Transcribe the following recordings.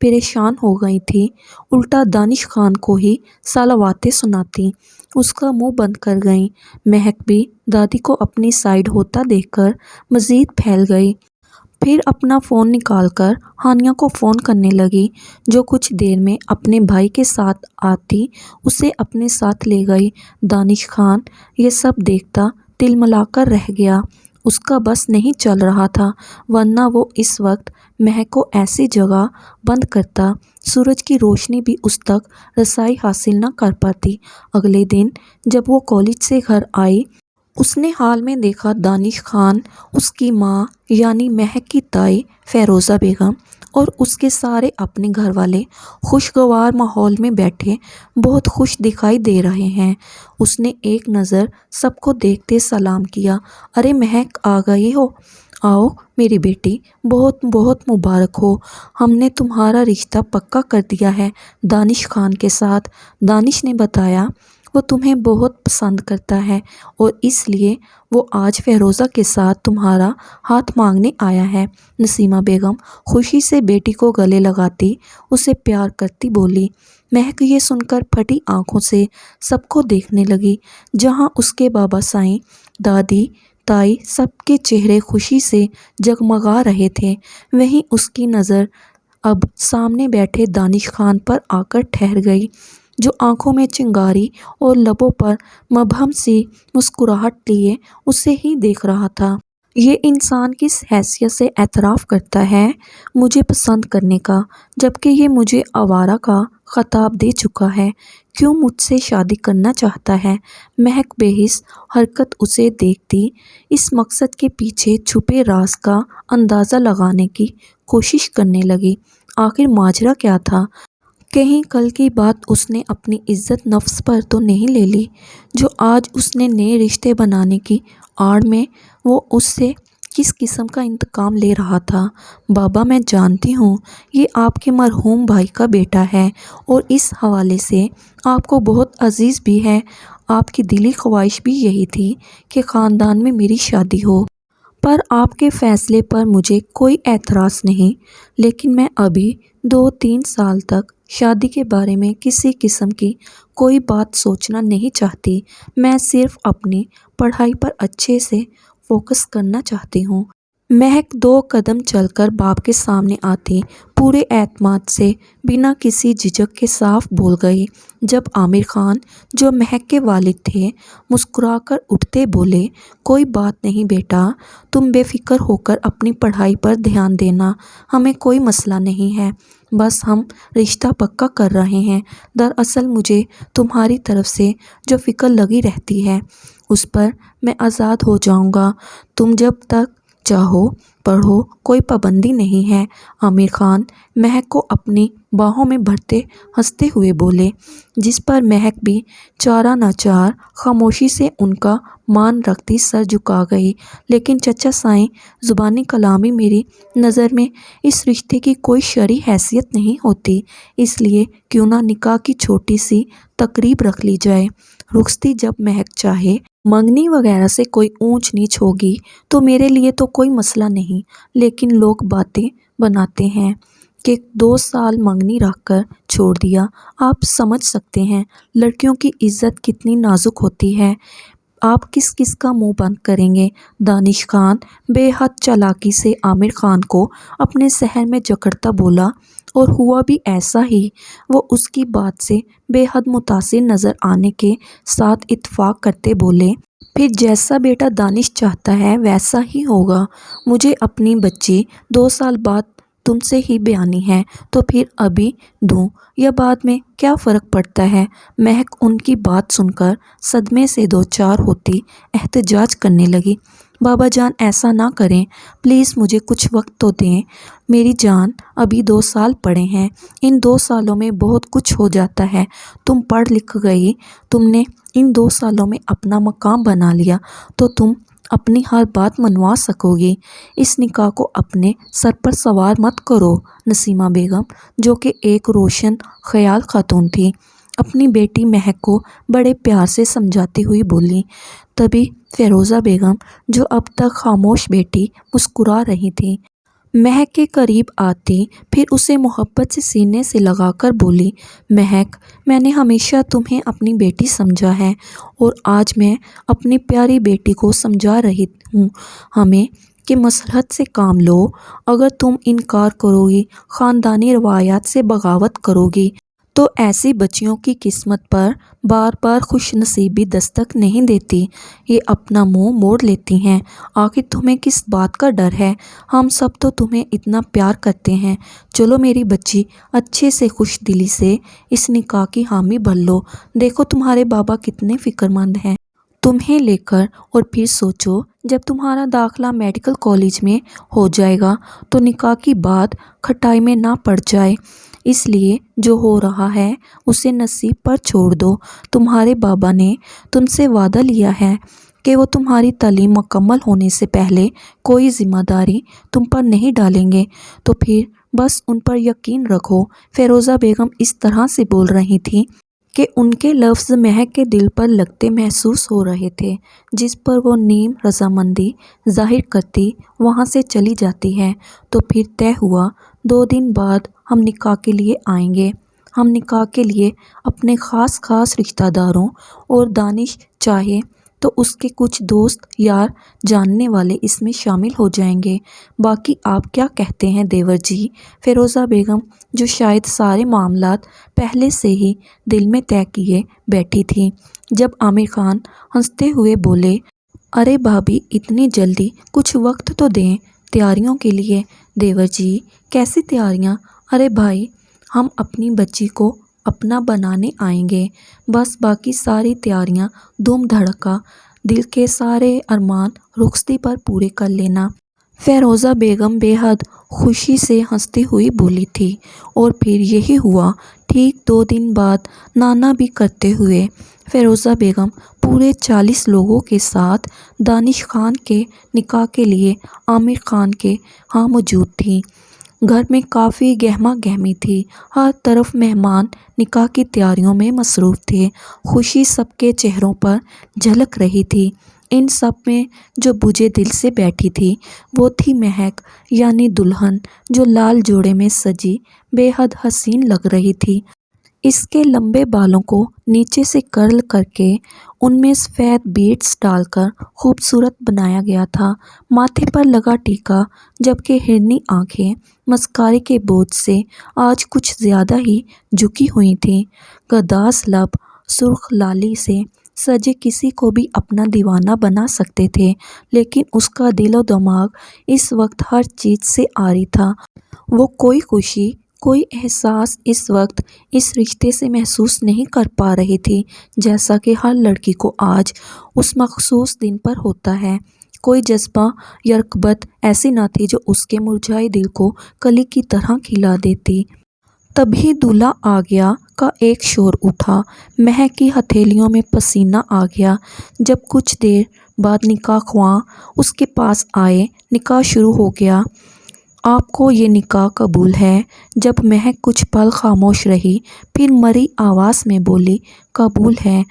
پریشان ہو گئی تھی، الٹا دانش خان کو ہی سالواتیں سناتی۔ اس کا منہ بند کر گئیں۔ مہک بھی دادی کو اپنی سائیڈ ہوتا دیکھ کر مزید پھیل گئی۔ پھر اپنا فون نکال کر ہانیہ کو فون کرنے لگی، جو کچھ دیر میں اپنے بھائی کے ساتھ آتی اسے اپنے ساتھ لے گئی۔ دانش خان یہ سب دیکھتا تلملا کر رہ گیا۔ اس کا بس نہیں چل رہا تھا، ورنہ وہ اس وقت مہک کو ایسی جگہ بند کرتا سورج کی روشنی بھی اس تک رسائی حاصل نہ کر پاتی۔ اگلے دن جب وہ کالج سے گھر آئی، اس نے حال میں دیکھا دانش خان، اس کی ماں یعنی مہک کی تائی فیروزہ بیگم اور اس کے سارے اپنے گھر والے خوشگوار ماحول میں بیٹھے بہت خوش دکھائی دے رہے ہیں۔ اس نے ایک نظر سب کو دیکھتے سلام کیا۔ ارے مہک، آ گئی ہو؟ آؤ میری بیٹی، بہت بہت مبارک ہو، ہم نے تمہارا رشتہ پکا کر دیا ہے دانش خان کے ساتھ۔ دانش نے بتایا وہ تمہیں بہت پسند کرتا ہے اور اس لیے وہ آج فیروزہ کے ساتھ تمہارا ہاتھ مانگنے آیا ہے۔ نسیمہ بیگم خوشی سے بیٹی کو گلے لگاتی اسے پیار کرتی بولی۔ مہک یہ سن کر پھٹی آنکھوں سے سب کو دیکھنے لگی۔ جہاں اس کے بابا سائیں، دادی، تائی سب کے چہرے خوشی سے جگمگا رہے تھے، وہیں اس کی نظر اب سامنے بیٹھے دانش خان پر آ کر ٹھہر گئی، جو آنکھوں میں چنگاری اور لبوں پر مبہم سی مسکراہٹ لیے اسے ہی دیکھ رہا تھا۔ یہ انسان کس حیثیت سے اعتراف کرتا ہے مجھے پسند کرنے کا، جبکہ یہ مجھے آوارہ کا خطاب دے چکا ہے؟ کیوں مجھ سے شادی کرنا چاہتا ہے؟ مہک بے حس حرکت اسے دیکھتی اس مقصد کے پیچھے چھپے راز کا اندازہ لگانے کی کوشش کرنے لگی۔ آخر ماجرا کیا تھا؟ کہیں کل کی بات اس نے اپنی عزت نفس پر تو نہیں لے لی، جو آج اس نے نئے رشتے بنانے کی آڑ میں وہ اس سے کس قسم کا انتقام لے رہا تھا؟ بابا، میں جانتی ہوں یہ آپ کے مرحوم بھائی کا بیٹا ہے اور اس حوالے سے آپ کو بہت عزیز بھی ہے۔ آپ کی دلی خواہش بھی یہی تھی کہ خاندان میں میری شادی ہو، پر آپ کے فیصلے پر مجھے کوئی اعتراض نہیں، لیکن میں ابھی 2-3 سال تک شادی کے بارے میں کسی قسم کی کوئی بات سوچنا نہیں چاہتی۔ میں صرف اپنی پڑھائی پر اچھے سے فوکس کرنا چاہتی ہوں۔ مہک 2 قدم چل کر باپ کے سامنے آتی پورے اعتماد سے بنا کسی جھجک کے صاف بول گئی۔ جب عامر خان، جو مہک کے والد تھے، مسکرا کر اٹھتے بولے، کوئی بات نہیں بیٹا، تم بے فکر ہو کر اپنی پڑھائی پر دھیان دینا، ہمیں کوئی مسئلہ نہیں ہے، بس ہم رشتہ پکا کر رہے ہیں۔ دراصل مجھے تمہاری طرف سے جو فکر لگی رہتی ہے اس پر میں آزاد ہو جاؤں گا، تم جب تک چاہو پڑھو، کوئی پابندی نہیں ہے۔ عامر خان مہک کو اپنی باہوں میں بھرتے ہنستے ہوئے بولے، جس پر مہک بھی چارہ ناچار خاموشی سے ان کا مان رکھتی سر جھکا گئی۔ لیکن چچا سائیں، زبانی کلامی میری نظر میں اس رشتے کی کوئی شرعی حیثیت نہیں ہوتی، اس لیے کیوں نہ نکاح کی چھوٹی سی تقریب رکھ لی جائے۔ رخصتی جب مہک چاہے، منگنی وغیرہ سے کوئی اونچ نیچ ہوگی تو میرے لیے تو کوئی مسئلہ نہیں، لیکن لوگ باتیں بناتے ہیں کہ 2 سال منگنی رکھ کر چھوڑ دیا۔ آپ سمجھ سکتے ہیں لڑکیوں کی عزت کتنی نازک ہوتی ہے، آپ کس کس کا منہ بند کریں گے؟ دانش خان بے حد چالاکی سے عامر خان کو اپنے صحن میں جکڑتا بولا، اور ہوا بھی ایسا ہی۔ وہ اس کی بات سے بے حد متاثر نظر آنے کے ساتھ اتفاق کرتے بولے، پھر جیسا بیٹا دانش چاہتا ہے ویسا ہی ہوگا۔ مجھے اپنی بچی 2 سال بعد تم سے ہی بیانی ہے، تو پھر ابھی دوں یا بعد میں کیا فرق پڑتا ہے؟ مہک ان کی بات سن کر صدمے سے دوچار ہوتی احتجاج کرنے لگی۔ بابا جان، ایسا نہ کریں، پلیز مجھے کچھ وقت تو دیں، میری جان، ابھی 2 سال پڑے ہیں، ان 2 سالوں میں بہت کچھ ہو جاتا ہے۔ تم پڑھ لکھ گئی، تم نے ان 2 سالوں میں اپنا مقام بنا لیا تو تم اپنی ہر بات منوا سکو گی۔ اس نکاح کو اپنے سر پر سوار مت کرو۔ نسیمہ بیگم، جو کہ ایک روشن خیال خاتون تھی، اپنی بیٹی مہک کو بڑے پیار سے سمجھاتی ہوئی بولی۔ تبھی فیروزہ بیگم، جو اب تک خاموش بیٹی مسکرا رہی تھی، مہک کے قریب آتی پھر اسے محبت سے سینے سے لگا کر بولی، مہک، میں نے ہمیشہ تمہیں اپنی بیٹی سمجھا ہے اور آج میں اپنی پیاری بیٹی کو سمجھا رہی ہوں ہمیں کہ مصلحت سے کام لو۔ اگر تم انکار کرو گی، خاندانی روایات سے بغاوت کرو گی تو ایسی بچیوں کی قسمت پر بار بار خوش نصیبی دستک نہیں دیتی، یہ اپنا منہ موڑ لیتی ہیں۔ آخر تمہیں کس بات کا ڈر ہے؟ ہم سب تو تمہیں اتنا پیار کرتے ہیں۔ چلو میری بچی، اچھے سے خوش دلی سے اس نکاح کی حامی بن لو۔ دیکھو تمہارے بابا کتنے فکر مند ہیں تمہیں لے کر، اور پھر سوچو جب تمہارا داخلہ میڈیکل کالج میں ہو جائے گا تو نکاح کی بات کھٹائی میں نہ پڑ جائے۔ اس لیے جو ہو رہا ہے اسے نصیب پر چھوڑ دو۔ تمہارے بابا نے تم سے وعدہ لیا ہے کہ وہ تمہاری تعلیم مکمل ہونے سے پہلے کوئی ذمہ داری تم پر نہیں ڈالیں گے، تو پھر بس ان پر یقین رکھو۔ فیروزہ بیگم اس طرح سے بول رہی تھیں کہ ان کے لفظ مہک کے دل پر لگتے محسوس ہو رہے تھے، جس پر وہ نیم رضامندی ظاہر کرتی وہاں سے چلی جاتی ہے۔ تو پھر طے ہوا 2 دن بعد ہم نکاح کے لیے آئیں گے۔ ہم نکاح کے لیے اپنے خاص رشتہ داروں اور دانش چاہے تو اس کے کچھ دوست یار جاننے والے اس میں شامل ہو جائیں گے۔ باقی آپ کیا کہتے ہیں دیور جی؟ فیروزہ بیگم، جو شاید سارے معاملات پہلے سے ہی دل میں طے کیے بیٹھی تھی، جب عامر خان ہنستے ہوئے بولے، ارے بھابی اتنی جلدی؟ کچھ وقت تو دیں تیاریوں کے لیے۔ دیور جی کیسی تیاریاں؟ ارے بھائی، ہم اپنی بچی کو اپنا بنانے آئیں گے، بس باقی ساری تیاریاں دھوم دھڑکا دل کے سارے ارمان رخصتی پر پورے کر لینا۔ فیروزہ بیگم بے حد خوشی سے ہنستی ہوئی بولی تھی، اور پھر یہی ہوا۔ ٹھیک 2 دن بعد نانا بھی کرتے ہوئے فیروزہ بیگم پورے 40 لوگوں کے ساتھ دانش خان کے نکاح کے لیے عامر خان کے ہاں موجود تھیں۔ گھر میں کافی گہما گہمی تھی، ہر طرف مہمان نکاح کی تیاریوں میں مصروف تھے۔ خوشی سب کے چہروں پر جھلک رہی تھی۔ ان سب میں جو بجھے دل سے بیٹھی تھی وہ تھی مہک، یعنی دلہن، جو لال جوڑے میں سجی بے حد حسین لگ رہی تھی۔ اس کے لمبے بالوں کو نیچے سے کرل کر کے ان میں سفید بیڈز ڈال کر خوبصورت بنایا گیا تھا۔ ماتھے پر لگا ٹیکا، جبکہ ہرنی آنکھیں مسکارے کے بوجھ سے آج کچھ زیادہ ہی جھکی ہوئی تھیں۔ گداز لب سرخ لالی سے سجے کسی کو بھی اپنا دیوانہ بنا سکتے تھے، لیکن اس کا دل و دماغ اس وقت ہر چیز سے عاری تھا۔ وہ کوئی خوشی، کوئی احساس اس وقت اس رشتے سے محسوس نہیں کر پا رہی تھی، جیسا کہ ہر لڑکی کو آج اس مخصوص دن پر ہوتا ہے۔ کوئی جذبہ یا رغبت ایسی نہ تھی جو اس کے مرجھائے دل کو کلی کی طرح کھلا دیتی۔ تبھی دولہا آ گیا کا ایک شور اٹھا، مہک کی ہتھیلیوں میں پسینہ آ گیا۔ جب کچھ دیر بعد نکاح خواں اس کے پاس آئے، نکاح شروع ہو گیا۔ آپ کو یہ نکاح قبول ہے؟ جب مہک کچھ پل خاموش رہی، پھر مری آواز میں بولی، قبول ہے۔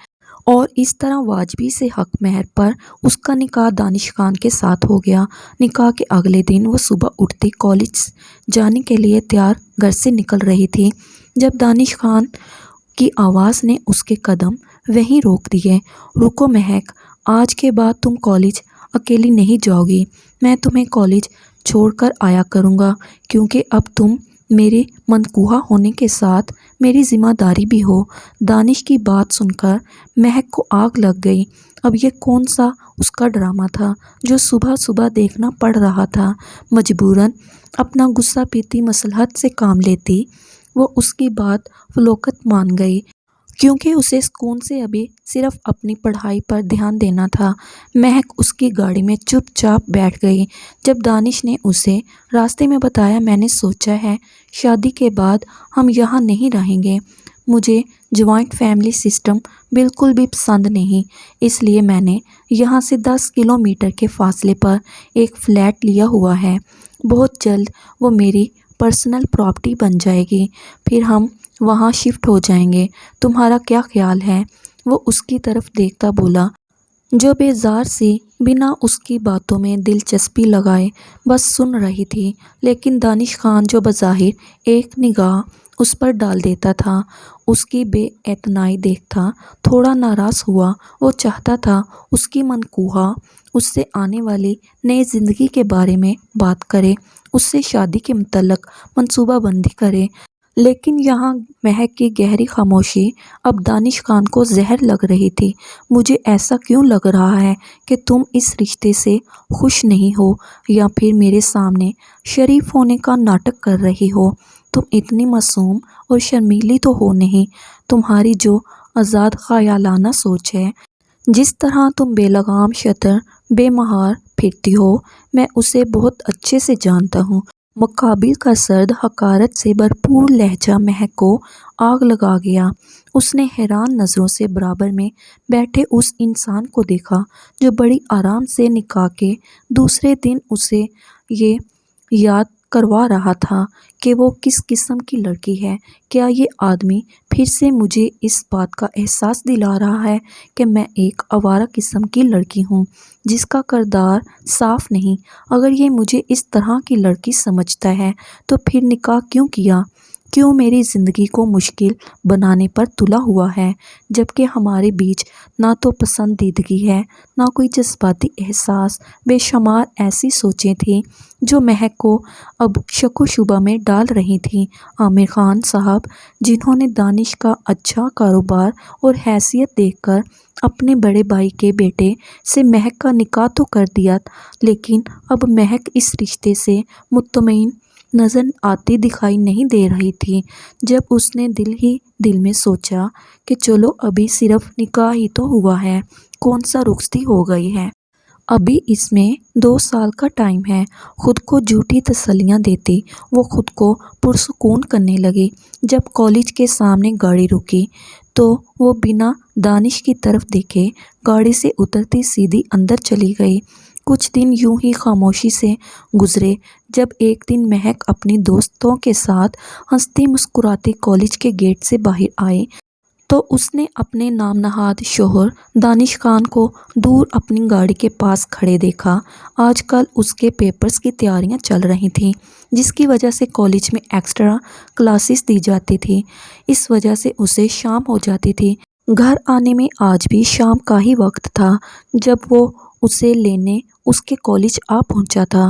اور اس طرح واجبی سے حق مہر پر اس کا نکاح دانش خان کے ساتھ ہو گیا۔ نکاح کے اگلے دن وہ صبح اٹھتے کالج جانے کے لیے تیار گھر سے نکل رہی تھی، جب دانش خان کی آواز نے اس کے قدم وہیں روک دیے۔ رکو مہک، آج کے بعد تم کالج اکیلی نہیں جاؤ گی، میں تمہیں کالج چھوڑ کر آیا کروں گا، کیونکہ اب تم میرے منقوہ ہونے کے ساتھ میری ذمہ داری بھی ہو۔ دانش کی بات سن کر مہک کو آگ لگ گئی۔ اب یہ کون سا اس کا ڈرامہ تھا جو صبح صبح دیکھنا پڑ رہا تھا؟ مجبوراً اپنا غصہ پیتی مصلحت سے کام لیتی، وہ اس کی بات فلوکت مان گئی، کیونکہ اسے سکون سے ابھی صرف اپنی پڑھائی پر دھیان دینا تھا۔ مہک اس کی گاڑی میں چپ چاپ بیٹھ گئی۔ جب دانش نے اسے راستے میں بتایا، میں نے سوچا ہے شادی کے بعد ہم یہاں نہیں رہیں گے، مجھے جوائنٹ فیملی سسٹم بالکل بھی پسند نہیں، اس لیے میں نے یہاں سے 10 کلومیٹر کے فاصلے پر ایک فلیٹ لیا ہوا ہے۔ بہت جلد وہ میری پرسنل پراپرٹی بن جائے گی، پھر ہم وہاں شفٹ ہو جائیں گے۔ تمہارا کیا خیال ہے؟ وہ اس کی طرف دیکھتا بولا، جو بیزار سی بنا اس کی باتوں میں دلچسپی لگائے بس سن رہی تھی، لیکن دانش خان جو بظاہر ایک نگاہ اس پر ڈال دیتا تھا، اس کی بے اعتنائی دیکھتا تھوڑا ناراض ہوا۔ وہ چاہتا تھا اس کی منکوہا اس سے آنے والی نئی زندگی کے بارے میں بات کرے، اس سے شادی کے متعلق منصوبہ بندی کرے، لیکن یہاں مہک کی گہری خاموشی اب دانش خان کو زہر لگ رہی تھی۔ مجھے ایسا کیوں لگ رہا ہے کہ تم اس رشتے سے خوش نہیں ہو، یا پھر میرے سامنے شریف ہونے کا ناٹک کر رہی ہو؟ تم اتنی معصوم اور شرمیلی تو ہو نہیں۔ تمہاری جو آزاد خیالانہ سوچ ہے، جس طرح تم بے لگام شطر بے مہار پھرتی ہو، میں اسے بہت اچھے سے جانتا ہوں۔ مقابل کا سرد حقارت سے بھرپور لہجہ مہک کو آگ لگا گیا۔ اس نے حیران نظروں سے برابر میں بیٹھے اس انسان کو دیکھا جو بڑی آرام سے نکاح کے دوسرے دن اسے یہ یاد کروا رہا تھا کہ وہ کس قسم کی لڑکی ہے۔ کیا یہ آدمی پھر سے مجھے اس بات کا احساس دلا رہا ہے کہ میں ایک آوارہ قسم کی لڑکی ہوں جس کا کردار صاف نہیں؟ اگر یہ مجھے اس طرح کی لڑکی سمجھتا ہے تو پھر نکاح کیوں کیا؟ کیوں میری زندگی کو مشکل بنانے پر تلا ہوا ہے، جبکہ ہمارے بیچ نہ تو پسندیدگی ہے، نہ کوئی جذباتی احساس؟ بے شمار ایسی سوچیں تھیں جو مہک کو اب شک و شبہ میں ڈال رہی تھیں۔ عامر خان صاحب، جنہوں نے دانش کا اچھا کاروبار اور حیثیت دیکھ کر اپنے بڑے بھائی کے بیٹے سے مہک کا نکاح تو کر دیا، لیکن اب مہک اس رشتے سے مطمئن نظر آتی دکھائی نہیں دے رہی تھی۔ جب اس نے دل ہی دل میں سوچا کہ چلو ابھی صرف نکاح ہی تو ہوا ہے، کون سا رخصتی ہو گئی ہے، ابھی اس میں 2 سال کا ٹائم ہے، خود کو جھوٹی تسلیاں دیتی وہ خود کو پرسکون کرنے لگی۔ جب کالج کے سامنے گاڑی رکی تو وہ بنا دانش کی طرف دیکھے گاڑی سے اترتی سیدھی اندر چلی گئی۔ کچھ دن یوں ہی خاموشی سے گزرے۔ جب ایک دن مہک اپنی دوستوں کے ساتھ ہنستی مسکراتی کالج کے گیٹ سے باہر آئی تو اس نے اپنے نام نہاد شوہر دانش خان کو دور اپنی گاڑی کے پاس کھڑے دیکھا۔ آج کل اس کے پیپرز کی تیاریاں چل رہی تھیں، جس کی وجہ سے کالج میں ایکسٹرا کلاسز دی جاتی تھیں۔ اس وجہ سے اسے شام ہو جاتی تھی۔ گھر آنے میں آج بھی شام کا ہی وقت تھا جب وہ اسے لینے اس کے کالج آ پہنچا تھا۔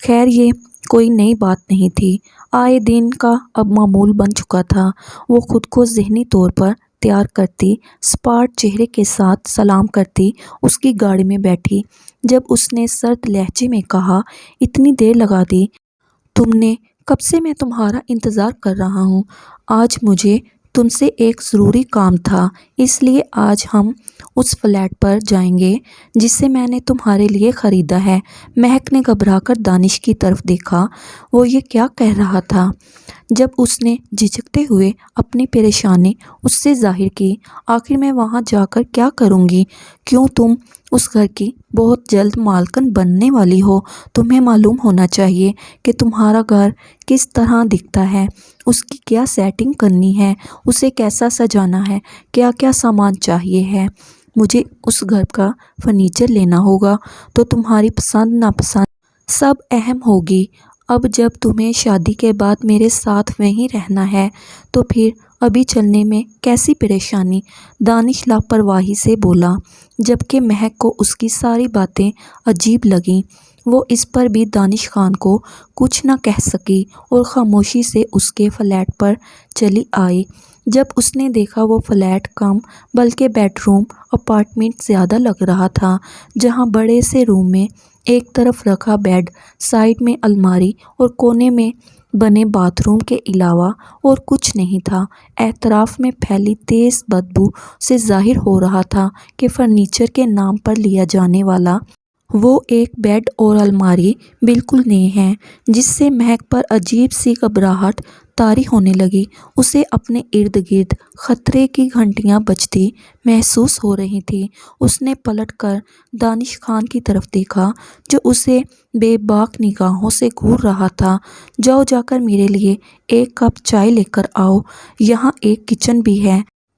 خیر یہ کوئی نئی بات نہیں تھی، آئے دن کا اب معمول بن چکا تھا۔ وہ خود کو ذہنی طور پر تیار کرتی، سپاٹ چہرے کے ساتھ سلام کرتی اس کی گاڑی میں بیٹھی۔ جب اس نے سرد لہجے میں کہا، اتنی دیر لگا دی تم نے؟ کب سے میں تمہارا انتظار کر رہا ہوں۔ آج مجھے تم سے ایک ضروری کام تھا، اس لیے آج ہم اس فلیٹ پر جائیں گے جسے میں نے تمہارے لیے خریدا ہے۔ مہک نے گھبرا کر دانش کی طرف دیکھا، وہ یہ کیا کہہ رہا تھا؟ جب اس نے جھجکتے ہوئے اپنی پریشانی اس سے ظاہر کی، آخر میں وہاں جا کر کیا کروں گی؟ کیوں تم اس گھر کی بہت جلد مالکن بننے والی ہو، تمہیں معلوم ہونا چاہیے کہ تمہارا گھر کس طرح دکھتا ہے، اس کی کیا سیٹنگ کرنی ہے، اسے کیسا سجانا ہے، کیا کیا سامان چاہیے ہے۔ مجھے اس گھر کا فرنیچر لینا ہوگا تو تمہاری پسند ناپسند سب اہم ہوگی۔ اب جب تمہیں شادی کے بعد میرے ساتھ وہیں رہنا ہے تو پھر ابھی چلنے میں کیسی پریشانی؟ دانش لاپرواہی سے بولا، جبکہ مہک کو اس کی ساری باتیں عجیب لگیں۔ وہ اس پر بھی دانش خان کو کچھ نہ کہہ سکی اور خاموشی سے اس کے فلیٹ پر چلی آئی۔ جب اس نے دیکھا وہ فلیٹ کم بلکہ بیڈ روم اپارٹمنٹ زیادہ لگ رہا تھا، جہاں بڑے سے روم میں ایک طرف رکھا بیڈ، سائیڈ میں الماری اور کونے میں بنے باتھ روم کے علاوہ اور کچھ نہیں تھا، اطراف میں پھیلی تیز بدبو سے ظاہر ہو رہا تھا کہ فرنیچر کے نام پر لیا جانے والا وہ ایک بیڈ اور الماری بالکل نئے ہیں، جس سے مہک پر عجیب سی گھبراہٹ طاری ہونے لگی۔ اسے اپنے ارد گرد خطرے کی گھنٹیاں بجتی محسوس ہو رہی تھیں۔ اس نے پلٹ کر دانش خان کی طرف دیکھا جو اسے بے باک نگاہوں سے گھور رہا تھا۔ جاؤ، جا کر میرے لیے ایک کپ چائے لے کر آؤ، یہاں ایک کچن بھی ہے۔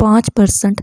5%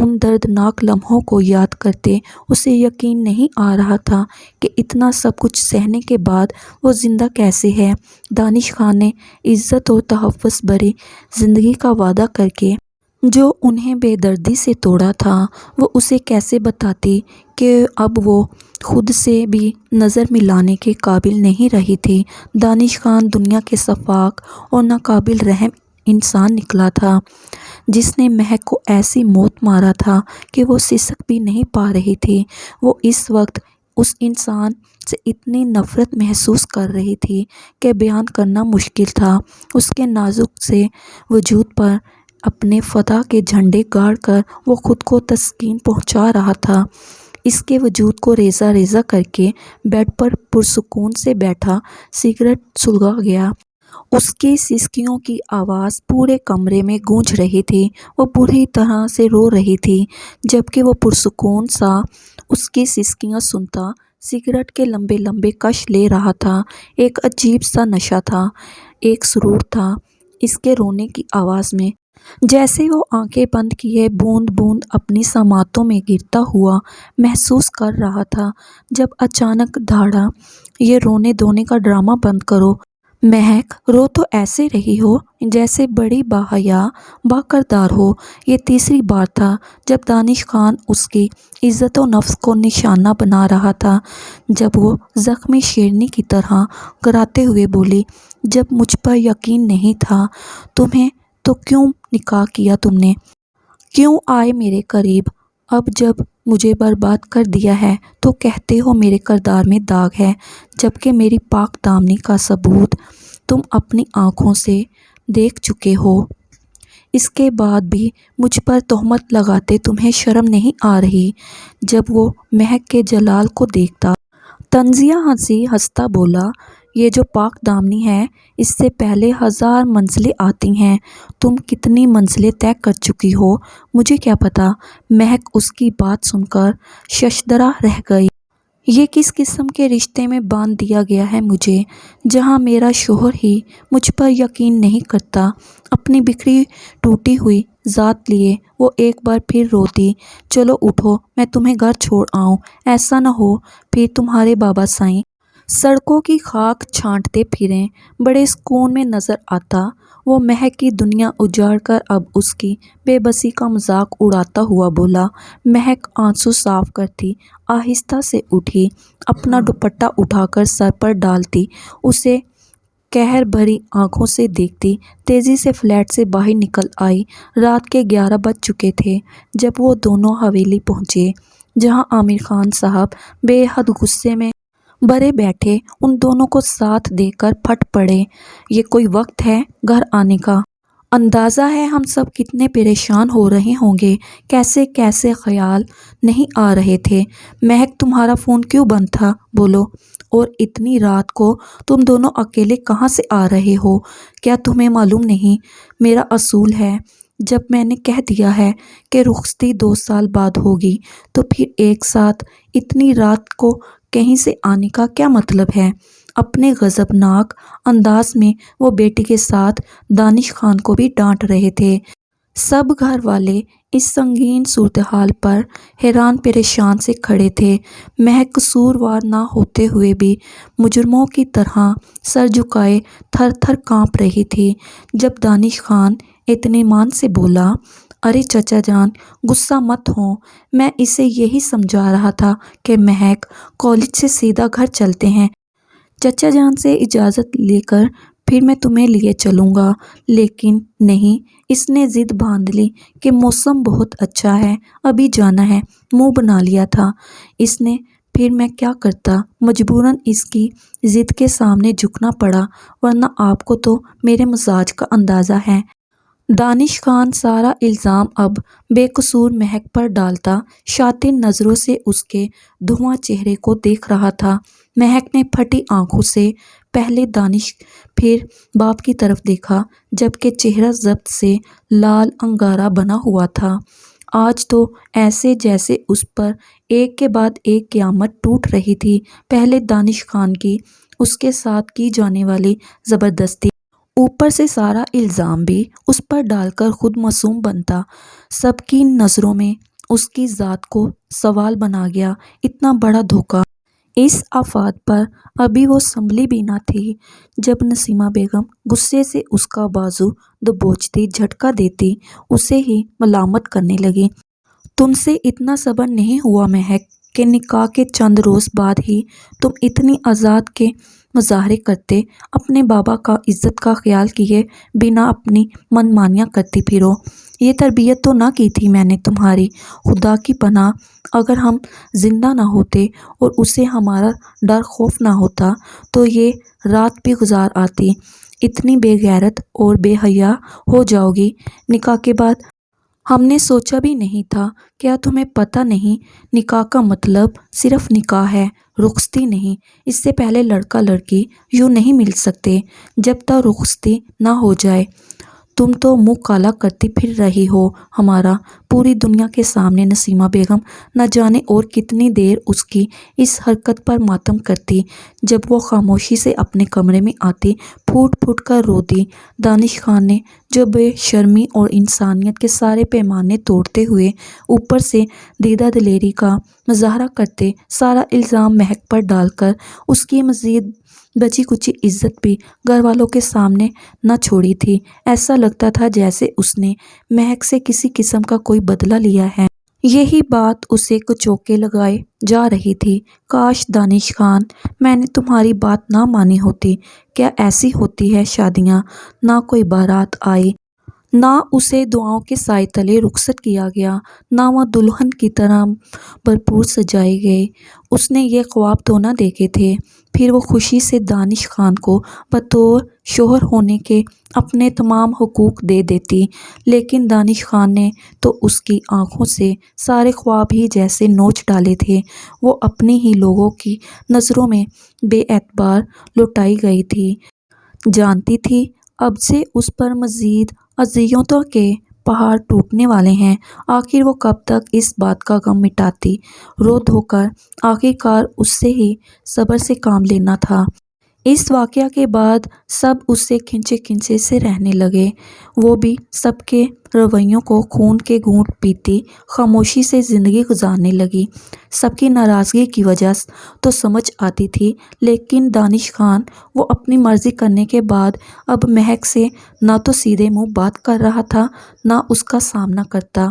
ان دردناک لمحوں کو یاد کرتے اسے یقین نہیں آ رہا تھا کہ اتنا سب کچھ سہنے کے بعد وہ زندہ کیسے ہے۔ دانش خان نے عزت اور تحفظ بھری زندگی کا وعدہ کر کے جو انہیں بے دردی سے توڑا تھا، وہ اسے کیسے بتاتی کہ اب وہ خود سے بھی نظر ملانے کے قابل نہیں رہی تھی۔ دانش خان دنیا کے شفاق اور ناقابل رحم انسان نکلا تھا، جس نے مہک کو ایسی موت مارا تھا کہ وہ سسک بھی نہیں پا رہی تھی۔ وہ اس وقت اس انسان سے اتنی نفرت محسوس کر رہی تھی کہ بیان کرنا مشکل تھا۔ اس کے نازک سے وجود پر اپنے فتح کے جھنڈے گاڑ کر وہ خود کو تسکین پہنچا رہا تھا۔ اس کے وجود کو ریزہ ریزہ کر کے بیڈ پر پرسکون سے بیٹھا سگریٹ سلگا گیا۔ اس کی سسکیوں کی آواز پورے کمرے میں گونج رہی تھی۔ وہ بری طرح سے رو رہی تھی، جبکہ وہ پرسکون سا اس کی سسکیاں سنتا سگریٹ کے لمبے لمبے کش لے رہا تھا۔ ایک عجیب سا نشہ تھا، ایک سرور تھا اس کے رونے کی آواز میں۔ جیسے وہ آنکھیں بند کیے بوند بوند اپنی سماعتوں میں گرتا ہوا محسوس کر رہا تھا، جب اچانک دھاڑا، یہ رونے دھونے کا ڈرامہ بند کرو۔ مہک، رو تو ایسے رہی ہو جیسے بڑی باحیا با کردار ہو۔ یہ تیسری بار تھا جب دانش خان اس کی عزت و نفس کو نشانہ بنا رہا تھا، جب وہ زخمی شیرنی کی طرح گراتے ہوئے بولی، جب مجھ پر یقین نہیں تھا تمہیں تو کیوں نکاح کیا تم نے؟ کیوں آئے میرے قریب؟ اب جب مجھے برباد کر دیا ہے تو کہتے ہو میرے کردار میں داغ ہے، جبکہ میری پاک دامنی کا ثبوت تم اپنی آنکھوں سے دیکھ چکے ہو۔ اس کے بعد بھی مجھ پر تہمت لگاتے تمہیں شرم نہیں آ رہی؟ جب وہ مہک کے جلال کو دیکھتا، طنزیہ ہنستا بولا، یہ جو پاک دامنی ہے اس سے پہلے 1000 منزلیں آتی ہیں، تم کتنی منزلیں طے کر چکی ہو مجھے کیا پتا۔ مہک اس کی بات سن کر ششدرہ رہ گئی۔ یہ کس قسم کے رشتے میں باندھ دیا گیا ہے مجھے، جہاں میرا شوہر ہی مجھ پر یقین نہیں کرتا۔ اپنی بکھری ٹوٹی ہوئی ذات لیے وہ ایک بار پھر روتی، چلو اٹھو میں تمہیں گھر چھوڑ آؤں، ایسا نہ ہو پھر تمہارے بابا سائیں سڑکوں کی خاک چھانٹتے پھریں۔ بڑے سکون میں نظر آتا وہ مہک کی دنیا اجاڑ کر اب اس کی بے بسی کا مذاق اڑاتا ہوا بولا۔ مہک آنسو صاف کرتی آہستہ سے اٹھی، اپنا دوپٹہ اٹھا کر سر پر ڈالتی، اسے قہر بھری آنکھوں سے دیکھتی، تیزی سے فلیٹ سے باہر نکل آئی۔ رات کے 11 بج چکے تھے جب وہ دونوں حویلی پہنچے، جہاں عامر خان صاحب بے حد غصے میں بھرے بیٹھے ان دونوں کو ساتھ دے کر پھٹ پڑے۔ یہ کوئی وقت ہے گھر آنے کا؟ اندازہ ہے ہم سب کتنے پریشان ہو رہے ہوں گے، کیسے کیسے خیال نہیں آ رہے تھے۔ مہک، تمہارا فون کیوں بند تھا؟ بولو، اور اتنی رات کو تم دونوں اکیلے کہاں سے آ رہے ہو؟ کیا تمہیں معلوم نہیں میرا اصول ہے، جب میں نے کہہ دیا ہے کہ رخصتی 2 سال بعد ہوگی تو پھر ایک ساتھ اتنی رات کو کہیں سے آنے کا کیا مطلب ہے؟ اپنے غضبناک انداز میں وہ بیٹی کے ساتھ دانش خان کو بھی ڈانٹ رہے تھے۔ سب گھر والے اس سنگین صورتحال پر حیران پریشان سے کھڑے تھے۔ مہک قصوروار نہ ہوتے ہوئے بھی مجرموں کی طرح سر جھکائے تھر تھر کانپ رہی تھی۔ جب دانش خان اطمینان سے بولا، ارے چچا جان غصہ مت ہوں، میں اسے یہی سمجھا رہا تھا کہ مہک کالج سے سیدھا گھر چلتے ہیں، چچا جان سے اجازت لے کر پھر میں تمہیں لیے چلوں گا۔ لیکن نہیں، اس نے ضد باندھ لی کہ موسم بہت اچھا ہے، ابھی جانا ہے، منہ بنا لیا تھا اس نے۔ پھر میں کیا کرتا، مجبوراً اس کی ضد کے سامنے جھکنا پڑا، ورنہ آپ کو تو میرے مزاج کا اندازہ ہے۔ دانش خان سارا الزام اب بے قصور مہک پر ڈالتا شاطر نظروں سے اس کے دھواں چہرے کو دیکھ رہا تھا۔ مہک نے پھٹی آنکھوں سے پہلے دانش پھر باپ کی طرف دیکھا، جبکہ چہرہ ضبط سے لال انگارہ بنا ہوا تھا۔ آج تو ایسے جیسے اس پر ایک کے بعد ایک قیامت ٹوٹ رہی تھی۔ پہلے دانش خان کی اس کے ساتھ کی جانے والی زبردستی، اوپر سے سارا الزام بھی اس پر ڈال کر خود معصوم بنتا۔ سب کی نظروں میں اس کی ذات کو سوال بنا گیا۔ اتنا بڑا دھوکہ! اس آفات پر ابھی وہ سنبھلی بھی نہ تھی جب نسیمہ بیگم غصے سے اس کا بازو دبوچتی، جھٹکا دیتی، اسے ہی ملامت کرنے لگی۔ تم سے اتنا صبر نہیں ہوا مہک کہ نکاح کے چند روز بعد ہی تم اتنی آزاد کے مظاہرے کرتے، اپنے بابا کا عزت کا خیال کیے بنا اپنی من مانیاں کرتی پھرو۔ یہ تربیت تو نہ کی تھی میں نے تمہاری، خدا کی پناہ اگر ہم زندہ نہ ہوتے اور اسے ہمارا ڈر خوف نہ ہوتا تو یہ رات بھی گزار آتی۔ اتنی بے غیرت اور بے حیا ہو جاؤ گی نکاح کے بعد ہم نے سوچا بھی نہیں تھا۔ کیا تمہیں پتہ نہیں نکاح کا مطلب صرف نکاح ہے، رخصتی نہیں۔ اس سے پہلے لڑکا لڑکی یوں نہیں مل سکتے جب تک رخصتی نہ ہو جائے۔ تم تو منہ کالا کرتی پھر رہی ہو ہمارا پوری دنیا کے سامنے۔ نسیمہ بیگم نہ جانے اور کتنی دیر اس کی اس حرکت پر ماتم کرتی۔ جب وہ خاموشی سے اپنے کمرے میں آتی، پھوٹ پھوٹ کر روتی۔ دانش خان نے جو بے شرمی اور انسانیت کے سارے پیمانے توڑتے ہوئے اوپر سے دیدہ دلیری کا مظاہرہ کرتے سارا الزام مہک پر ڈال کر اس کی مزید بچی کچی عزت بھی گھر والوں کے سامنے نہ چھوڑی تھی، ایسا لگتا تھا جیسے اس نے مہک سے کسی قسم کا کوئی بدلہ لیا ہے۔ یہی بات اسے کچوکے لگائے جا رہی تھی۔ کاش دانش خان میں نے تمہاری بات نہ مانی ہوتی۔ کیا ایسی ہوتی ہے شادیاں؟ نہ کوئی بارات آئی، نہ اسے دعاؤں کے سائے تلے رخصت کیا گیا، نہ وہ دلہن کی طرح بھرپور سجائی گئی۔ اس نے یہ خواب تو نہ دیکھے تھے۔ پھر وہ خوشی سے دانش خان کو بطور شوہر ہونے کے اپنے تمام حقوق دے دیتی، لیکن دانش خان نے تو اس کی آنکھوں سے سارے خواب ہی جیسے نوچ ڈالے تھے۔ وہ اپنی ہی لوگوں کی نظروں میں بے اعتبار لٹائی گئی تھی۔ جانتی تھی اب سے اس پر مزید اذیتوں کے پہاڑ ٹوٹنے والے ہیں۔ آخر وہ کب تک اس بات کا غم مٹاتی؟ رو دھو کر آخرکار اس سے ہی صبر سے کام لینا تھا۔ اس واقعہ کے بعد سب اس سے کھنچے کھنچے سے رہنے لگے۔ وہ بھی سب کے رویوں کو خون کے گھونٹ پیتی خاموشی سے زندگی گزارنے لگی۔ سب کی ناراضگی کی وجہ تو سمجھ آتی تھی، لیکن دانش خان وہ اپنی مرضی کرنے کے بعد اب مہک سے نہ تو سیدھے منہ بات کر رہا تھا نہ اس کا سامنا کرتا۔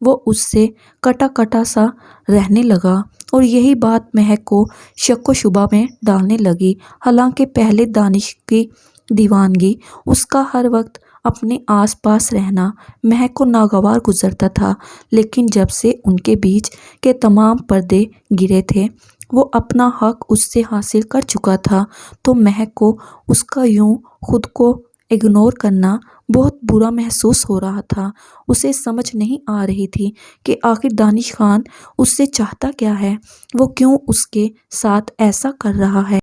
وہ اس سے کٹا کٹا سا رہنے لگا اور یہی بات مہک کو شک و شبہ میں ڈالنے لگی۔ حالانکہ پہلے دانش کی دیوانگی، اس کا ہر وقت اپنے آس پاس رہنا مہک کو ناگوار گزرتا تھا، لیکن جب سے ان کے بیچ کے تمام پردے گرے تھے، وہ اپنا حق اس سے حاصل کر چکا تھا، تو مہک کو اس کا یوں خود کو اگنور کرنا بہت برا محسوس ہو رہا تھا۔ اسے سمجھ نہیں آ رہی تھی کہ آخر دانش خان اس سے چاہتا کیا ہے، وہ کیوں اس کے ساتھ ایسا کر رہا ہے۔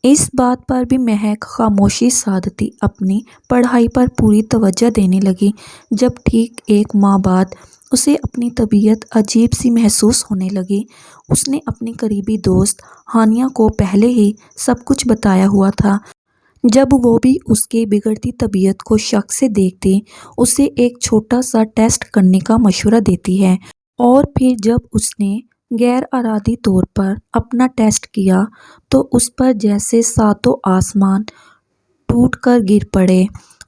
اس بات پر بھی مہک خاموشی سادتی اپنی پڑھائی پر پوری توجہ دینے لگی۔ جب ٹھیک ایک ماہ بعد اسے اپنی طبیعت عجیب سی محسوس ہونے لگی۔ اس نے اپنی قریبی دوست ہانیہ کو پہلے ہی سب کچھ بتایا ہوا تھا۔ جب وہ بھی اس کی بگڑتی طبیعت کو شک سے دیکھتی، اسے ایک چھوٹا سا ٹیسٹ کرنے کا مشورہ دیتی ہے، اور پھر جب اس نے غیر ارادی طور پر اپنا ٹیسٹ کیا تو اس پر جیسے ساتوں آسمان ٹوٹ کر گر پڑے۔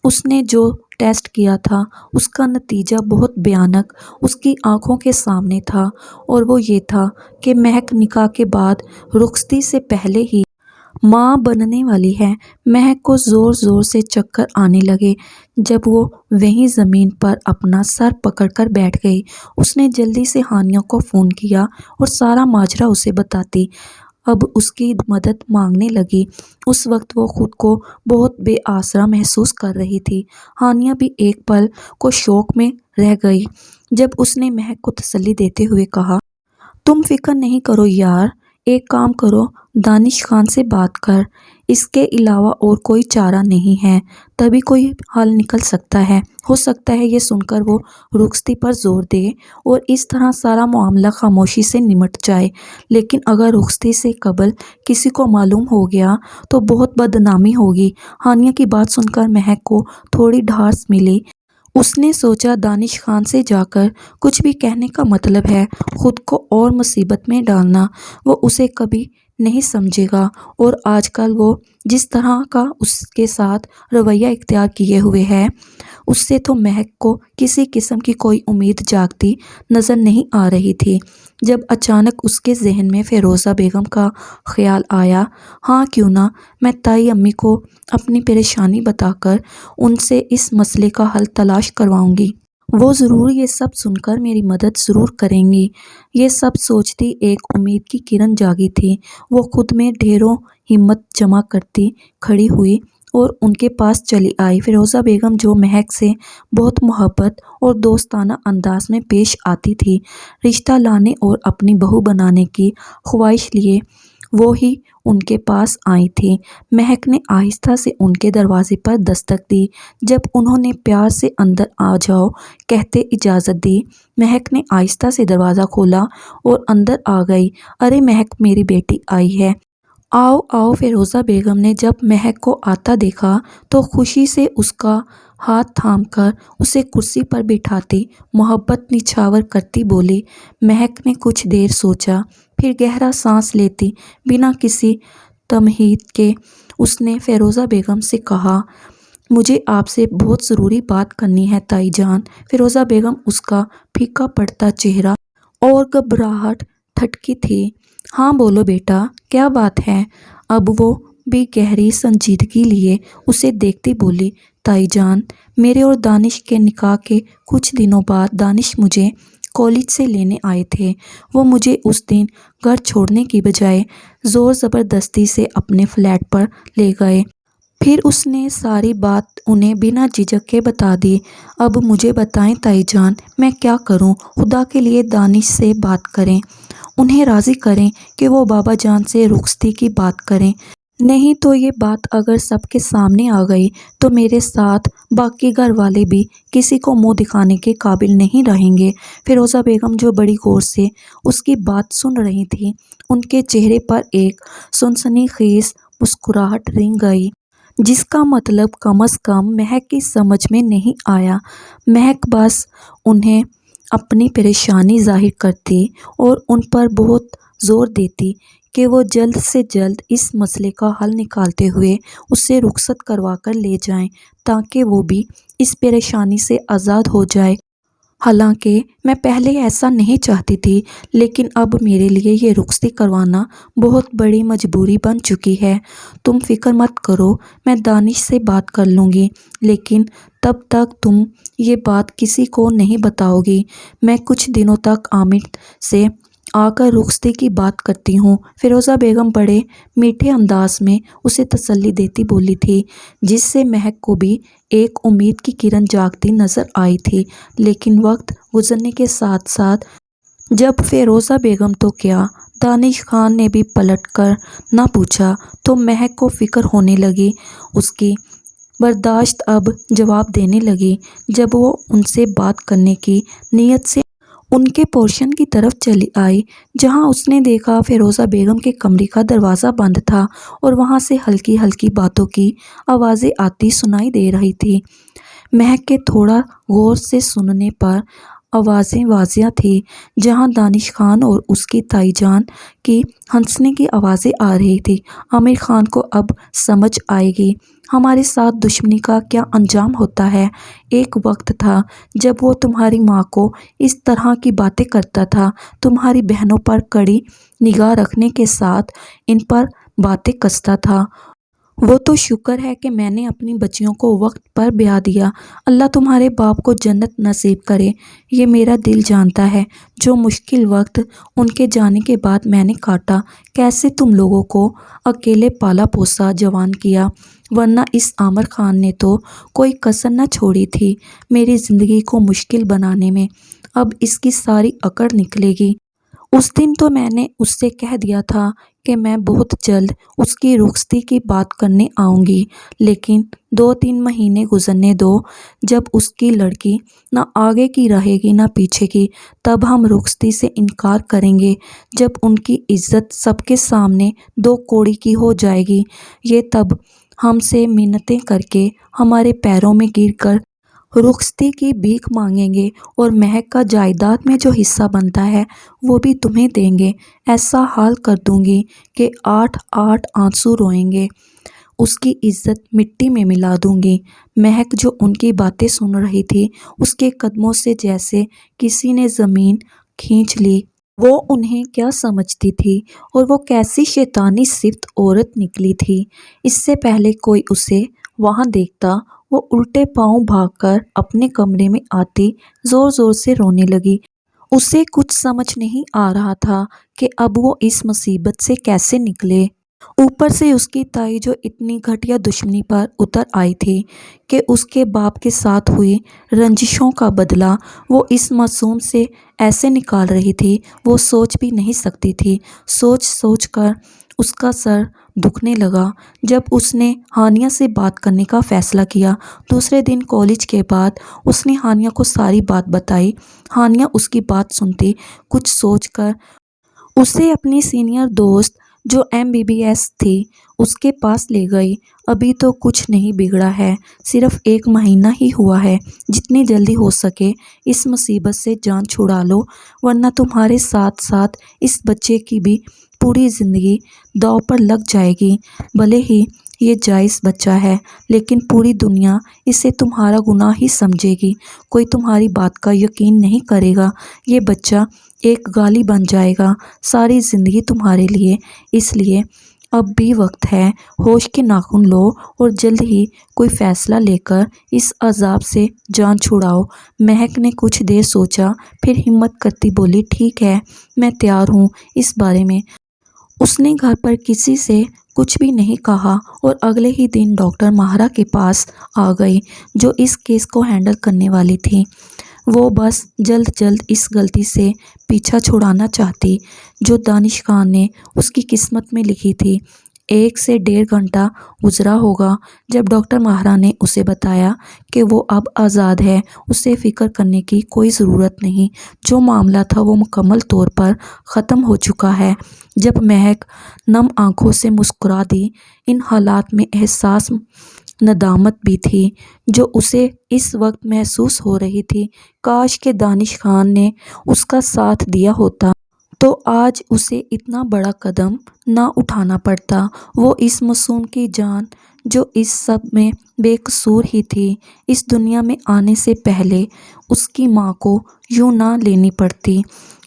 اس نے جو ٹیسٹ کیا تھا اس کا نتیجہ بہت بھیانک اس کی آنکھوں کے سامنے تھا، اور وہ یہ تھا کہ مہک نکاح کے بعد رخصتی سے پہلے ہی ماں بننے والی ہے۔ مہک کو زور زور سے چکر آنے لگے جب وہ وہیں زمین پر اپنا سر پکڑ کر بیٹھ گئی۔ اس نے جلدی سے ہانیہ کو فون کیا اور سارا ماجرا اسے بتاتی، اب اس کی مدد مانگنے لگی۔ اس وقت وہ خود کو بہت بے آسرا محسوس کر رہی تھی۔ ہانیہ بھی ایک پل کو شوق میں رہ گئی جب اس نے مہک کو تسلی دیتے ہوئے کہا، تم فکر نہیں کرو یار، ایک کام کرو، دانش خان سے بات کر، اس کے علاوہ اور کوئی چارہ نہیں ہے، تبھی کوئی حل نکل سکتا ہے۔ ہو سکتا ہے یہ سن کر وہ رخصتی پر زور دے اور اس طرح سارا معاملہ خاموشی سے نمٹ جائے، لیکن اگر رخصتی سے قبل کسی کو معلوم ہو گیا تو بہت بدنامی ہوگی۔ ہانیہ کی بات سن کر مہک کو تھوڑی ڈھارس ملی۔ اس نے سوچا دانش خان سے جا کر کچھ بھی کہنے کا مطلب ہے خود کو اور مصیبت میں ڈالنا۔ وہ اسے کبھی نہیں سمجھے گا، اور آج کل وہ جس طرح کا اس کے ساتھ رویہ اختیار کیے ہوئے ہے، اس سے تو مہک کو کسی قسم کی کوئی امید جاگتی نظر نہیں آ رہی تھی۔ جب اچانک اس کے ذہن میں فیروزہ بیگم کا خیال آیا، ہاں کیوں نہ میں تائی امی کو اپنی پریشانی بتا کر ان سے اس مسئلے کا حل تلاش کرواؤں گی۔ وہ ضرور یہ سب سن کر میری مدد ضرور کریں گی۔ یہ سب سوچتی ایک امید کی کرن جاگی تھی۔ وہ خود میں ڈھیروں ہمت جمع کرتی کھڑی ہوئی اور ان کے پاس چلی آئی۔ فیروزہ بیگم جو مہک سے بہت محبت اور دوستانہ انداز میں پیش آتی تھی، رشتہ لانے اور اپنی بہو بنانے کی خواہش لیے وہ ہی ان کے پاس آئی تھی۔ مہک نے آہستہ سے ان کے دروازے پر دستک دی۔ جب انہوں نے پیار سے اندر آ جاؤ کہتے اجازت دی، مہک نے آہستہ سے دروازہ کھولا اور اندر آ گئی۔ ارے مہک، میری بیٹی آئی ہے۔ آؤ آؤ۔ فیروزہ بیگم نے جب مہک کو آتا دیکھا تو خوشی سے اس کا ہاتھ تھام کر اسے کرسی پر بٹھاتی محبت نچھاور کرتی بولی۔ مہک نے کچھ دیر سوچا، پھر گہرا سانس لیتی بنا کسی تمہید کے اس نے فیروزہ بیگم سے کہا، مجھے آپ سے بہت ضروری بات کرنی ہے تائی جان۔ فیروزہ بیگم اس کا پھیکا پڑتا چہرہ اور گھبراہٹ ٹھٹکی تھی۔ ہاں بولو بیٹا، کیا بات ہے؟ اب وہ بھی گہری سنجیدگی لیے اسے دیکھتی بولی، تائی جان، میرے اور دانش کے نکاح کے کچھ دنوں بعد دانش مجھے کالج سے لینے آئے تھے۔ وہ مجھے اس دن گھر چھوڑنے کی بجائے زور زبردستی سے اپنے فلیٹ پر لے گئے۔ پھر اس نے ساری بات انہیں بنا جھجک کے بتا دی۔ اب مجھے بتائیں تائی جان، میں کیا کروں؟ خدا کے لیے دانش سے بات کریں، انہیں راضی کریں کہ وہ بابا جان سے رخصتی کی بات کریں۔ نہیں تو یہ بات اگر سب کے سامنے آ گئی تو میرے ساتھ باقی گھر والے بھی کسی کو منہ دکھانے کے قابل نہیں رہیں گے۔ فیروزہ بیگم جو بڑی غور سے اس کی بات سن رہی تھی، ان کے چہرے پر ایک سنسنی خیز مسکراہٹ رنگ گئی، جس کا مطلب کم از کم مہک کی سمجھ میں نہیں آیا۔ مہک بس انہیں اپنی پریشانی ظاہر کرتی اور ان پر بہت زور دیتی کہ وہ جلد سے جلد اس مسئلے کا حل نکالتے ہوئے اسے رخصت کروا کر لے جائیں تاکہ وہ بھی اس پریشانی سے آزاد ہو جائے۔ حالانکہ میں پہلے ایسا نہیں چاہتی تھی، لیکن اب میرے لیے یہ رخصتی کروانا بہت بڑی مجبوری بن چکی ہے۔ تم فکر مت کرو، میں دانش سے بات کر لوں گی، لیکن تب تک تم یہ بات کسی کو نہیں بتاؤ گی۔ میں کچھ دنوں تک عامر سے آ کر رخصتی کی بات کرتی ہوں۔ فیروزہ بیگم بڑے میٹھے انداز میں اسے تسلی دیتی بولی تھی، جس سے مہک کو بھی ایک امید کی کرن جاگتی نظر آئی تھی۔ لیکن وقت گزرنے کے ساتھ ساتھ جب فیروزہ بیگم تو کیا دانش خان نے بھی پلٹ کر نہ پوچھا تو مہک کو فکر ہونے لگی۔ اس کی برداشت اب جواب دینے لگی۔ جب وہ ان سے بات کرنے کی نیت سے ان کے پورشن کی طرف چلی آئی، جہاں اس نے دیکھا فیروزہ بیگم کے کمرے کا دروازہ بند تھا اور وہاں سے ہلکی ہلکی باتوں کی آوازیں آتی سنائی دے رہی تھی۔ مہک کے تھوڑا غور سے سننے پر آوازیں واضح تھیں۔ جہاں دانش خان اور اس کی تائی جان کی ہنسنے کی آوازیں آ رہی تھیں۔ عامر خان کو اب سمجھ آئے گی ہمارے ساتھ دشمنی کا کیا انجام ہوتا ہے۔ ایک وقت تھا جب وہ تمہاری ماں کو اس طرح کی باتیں کرتا تھا، تمہاری بہنوں پر کڑی نگاہ رکھنے کے ساتھ ان پر باتیں کستا تھا۔ وہ تو شکر ہے کہ میں نے اپنی بچیوں کو وقت پر بیاہ دیا۔ اللہ تمہارے باپ کو جنت نصیب کرے۔ یہ میرا دل جانتا ہے جو مشکل وقت ان کے جانے کے بعد میں نے کاٹا، کیسے تم لوگوں کو اکیلے پالا پوسا جوان کیا، ورنہ اس عامر خان نے تو کوئی کسر نہ چھوڑی تھی میری زندگی کو مشکل بنانے میں۔ اب اس کی ساری اکڑ نکلے گی۔ اس دن تو میں نے اس سے کہہ دیا تھا کہ میں بہت جلد اس کی رخصتی کی بات کرنے آؤں گی، لیکن 2-3 مہینے گزرنے دو۔ جب اس کی لڑکی نہ آگے کی رہے گی نہ پیچھے کی، تب ہم رخصتی سے انکار کریں گے۔ جب ان کی عزت سب کے سامنے 2 کوڑی کی ہو جائے گی، یہ تب ہم سے منتیں کر کے ہمارے پیروں میں گر کر رخصتی کی بھیک مانگیں گے اور مہک کا جائیداد میں جو حصہ بنتا ہے وہ بھی تمہیں دیں گے۔ ایسا حال کر دوں گی کہ 8 آنسو روئیں گے۔ اس کی عزت مٹی میں ملا دوں گی۔ مہک جو ان کی باتیں سن رہی تھی، اس کے قدموں سے جیسے کسی نے زمین کھینچ لی۔ وہ انہیں کیا سمجھتی تھی اور وہ کیسی شیطانی صفت عورت نکلی تھی۔ اس سے پہلے کوئی اسے وہاں دیکھتا، وہ الٹے پاؤں بھاگ کر اپنے کمرے میں آتی، زور زور سے رونے لگی۔ اسے کچھ سمجھ نہیں آ رہا تھا کہ اب وہ اس مصیبت سے کیسے نکلے۔ اوپر سے اس کی تائی جو اتنی گھٹیا دشمنی پر اتر آئی تھی کہ اس کے باپ کے ساتھ ہوئی رنجشوں کا بدلہ وہ اس معصوم سے ایسے نکال رہی تھی، وہ سوچ بھی نہیں سکتی تھی۔ سوچ سوچ کر اس کا سر دکھنے لگا۔ جب اس نے ہانیہ سے بات کرنے کا فیصلہ کیا، دوسرے دن کالج کے بعد اس نے ہانیہ کو ساری بات بتائی۔ ہانیہ اس کی بات سنتی کچھ سوچ کر اسے اپنی سینئر دوست جو MBBS تھی اس کے پاس لے گئی۔ ابھی تو کچھ نہیں بگڑا ہے، صرف 1 مہینہ ہی ہوا ہے، جتنی جلدی ہو سکے اس مصیبت سے جان چھڑا لو، ورنہ تمہارے ساتھ ساتھ اس بچے کی بھی پوری زندگی داؤ پر لگ جائے گی۔ بھلے ہی یہ جائز بچہ ہے، لیکن پوری دنیا اسے تمہارا گناہ ہی سمجھے گی، کوئی تمہاری بات کا یقین نہیں کرے گا، یہ بچہ ایک گالی بن جائے گا ساری زندگی تمہارے لیے۔ اس لیے اب بھی وقت ہے، ہوش کے ناخن لو اور جلد ہی کوئی فیصلہ لے کر اس عذاب سے جان چھڑاؤ۔ مہک نے کچھ دیر سوچا، پھر ہمت کرتی بولی، ٹھیک ہے، میں تیار ہوں اس بارے میں۔ اس نے گھر پر کسی سے کچھ بھی نہیں کہا اور اگلے ہی دن ڈاکٹر ماہرہ کے پاس آ گئی، جو اس کیس کو ہینڈل کرنے والی تھی۔ وہ بس جلد اس غلطی سے پیچھا چھڑانا چاہتی جو دانش خان نے اس کی قسمت میں لکھی تھی۔ 1 سے 1.5 گھنٹہ گزرا ہوگا جب ڈاکٹر ماہرہ نے اسے بتایا کہ وہ اب آزاد ہے، اسے فکر کرنے کی کوئی ضرورت نہیں، جو معاملہ تھا وہ مکمل طور پر ختم ہو چکا ہے۔ جب مہک نم آنکھوں سے مسکرا دی، ان حالات میں احساس ندامت بھی تھی جو اسے اس وقت محسوس ہو رہی تھی۔ کاش کہ دانش خان نے اس کا ساتھ دیا ہوتا تو آج اسے اتنا بڑا قدم نہ اٹھانا پڑتا۔ وہ اس معصوم کی جان جو اس سب میں بے قصور ہی تھی، اس دنیا میں آنے سے پہلے اس کی ماں کو یوں نہ لینی پڑتی۔